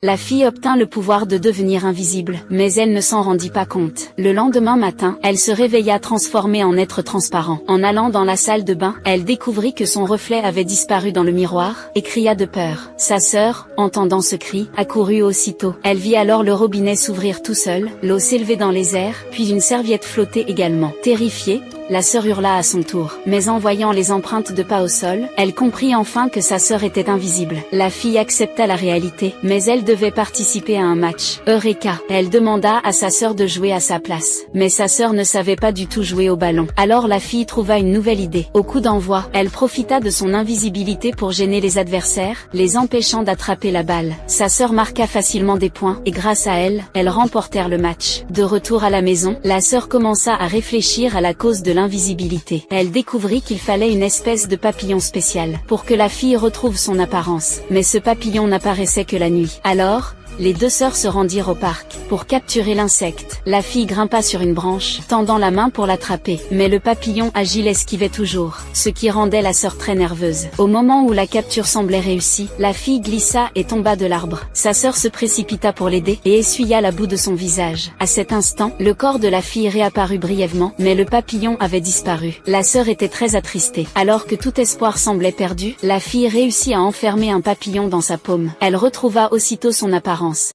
La fille obtint le pouvoir de devenir invisible, mais elle ne s'en rendit pas compte. Le lendemain matin, elle se réveilla transformée en être transparent. En allant dans la salle de bain, elle découvrit que son reflet avait disparu dans le miroir, et cria de peur. Sa sœur, entendant ce cri, accourut aussitôt. Elle vit alors le robinet s'ouvrir tout seul, l'eau s'élever dans les airs, puis une serviette flotter également. Terrifiée, la sœur hurla à son tour, mais en voyant les empreintes de pas au sol, elle comprit enfin que sa sœur était invisible. La fille accepta la réalité, mais elle devait participer à un match. Eureka! Elle demanda à sa sœur de jouer à sa place. Mais sa sœur ne savait pas du tout jouer au ballon. Alors la fille trouva une nouvelle idée. Au coup d'envoi, elle profita de son invisibilité pour gêner les adversaires, les empêchant d'attraper la balle. Sa sœur marqua facilement des points, et grâce à elle, elles remportèrent le match. De retour à la maison, la sœur commença à réfléchir à la cause de l'invisibilité. Elle découvrit qu'il fallait une espèce de papillon spécial pour que la fille retrouve son apparence. Mais ce papillon n'apparaissait que la nuit. Alors, les deux sœurs se rendirent au parc pour capturer l'insecte. La fille grimpa sur une branche, tendant la main pour l'attraper, mais le papillon agile l'esquivait toujours, ce qui rendait la sœur très nerveuse. Au moment où la capture semblait réussie, la fille glissa et tomba de l'arbre. Sa sœur se précipita pour l'aider et essuya la boue de son visage. À cet instant, le corps de la fille réapparut brièvement, mais le papillon avait disparu. La sœur était très attristée. Alors que tout espoir semblait perdu, la fille réussit à enfermer un papillon dans sa paume. Elle retrouva aussitôt son apparence.